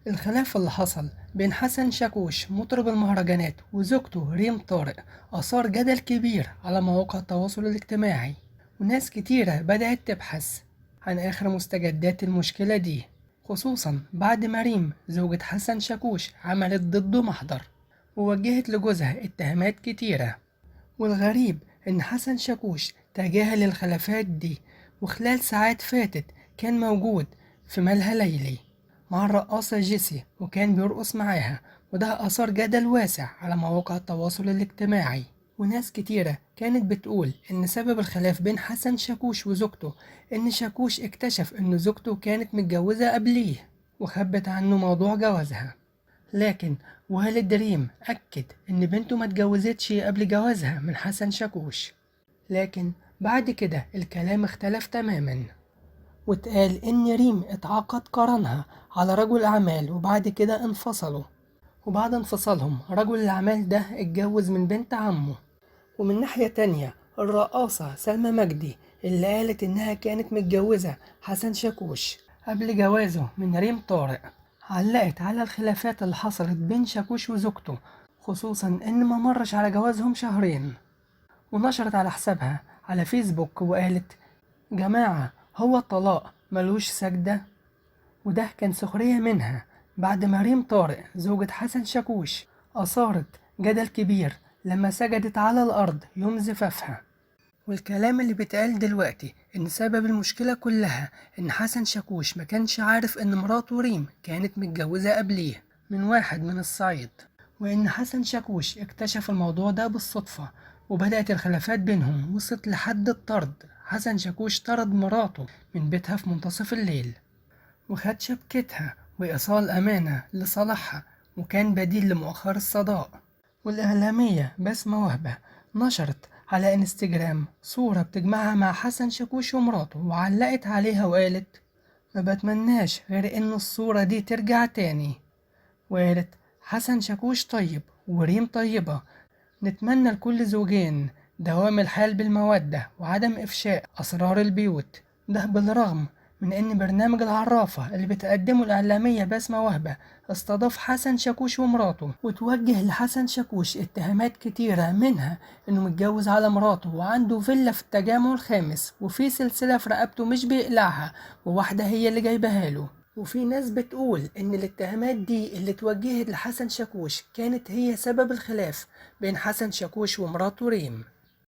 الخلاف اللي حصل بين حسن شاكوش مطرب المهرجانات وزوجته ريم طارق أثار جدل كبير على مواقع التواصل الاجتماعي، وناس كتيرة بدأت تبحث عن آخر مستجدات المشكلة دي، خصوصا بعد ما ريم زوجة حسن شاكوش عملت ضده محضر ووجهت لجوزها اتهامات كتيرة. والغريب إن حسن شاكوش تجاهل الخلافات دي، وخلال ساعات فاتت كان موجود في ملهى ليلي مع الرقاصة جيسي وكان بيرقص معاها، وده أثار جدل واسع على مواقع التواصل الاجتماعي. وناس كتيرة كانت بتقول إن سبب الخلاف بين حسن شاكوش وزوجته إن شاكوش اكتشف إن زوجته كانت متجوزة قبليه وخبت عنه موضوع جوازها. لكن والد ريم أكد إن بنته ما اتجوزتش قبل جوازها من حسن شاكوش. لكن بعد كده الكلام اختلف تماما، واتقال إن ريم اتعاقد قرانها على رجل أعمال وبعد كده انفصلوا، وبعد انفصالهم رجل الأعمال ده اتجوز من بنت عمه. ومن ناحية تانية الرقاصة سلمى مجدي اللي قالت إنها كانت متجوزة حسن شاكوش قبل جوازه من ريم طارق، علقت على الخلافات اللي حصلت بين شاكوش وزوجته، خصوصا إن ما مرش على جوازهم شهرين. ونشرت على حسابها على فيسبوك وقالت: جماعة، هو الطلاق ملوش سجدة؟ وده كان سخرية منها بعد ما ريم طارق زوجة حسن شاكوش أثارت جدل كبير لما سجدت على الأرض يوم زفافها. والكلام اللي بيتقال دلوقتي إن سبب المشكلة كلها إن حسن شاكوش ما كانش عارف إن مراته ريم كانت متجوزة قبليه من واحد من الصعيد، وإن حسن شاكوش اكتشف الموضوع ده بالصدفة، وبدأت الخلافات بينهم وصلت لحد الطرد. حسن شاكوش طرد مراته من بيتها في منتصف الليل وخد شبكتها وإيصال أمانة لصالحها، وكان بديل لمؤخر الصداق. والإعلامية بسمة وهبة نشرت على انستجرام صورة بتجمعها مع حسن شاكوش ومراته، وعلقت عليها وقالت: ما بتمناش غير إن الصورة دي ترجع تاني. وقالت: حسن شاكوش طيب وريم طيبة، نتمنى لكل زوجين دوام الحال بالمودة وعدم إفشاء أسرار البيوت. ده بالرغم من إن برنامج العرافة اللي بتقدمه الإعلامية بسمة وهبة استضاف حسن شاكوش ومراته، وتوجه لحسن شاكوش اتهامات كتيرة، منها إنه متجوز على مراته وعنده فيلا في التجمع الخامس وفي سلسلة في رقبته مش بيقلعها وواحدة هي اللي جايبها له. وفي ناس بتقول إن الاتهامات دي اللي اتوجهت لحسن شاكوش كانت هي سبب الخلاف بين حسن شاكوش ومراته ريم.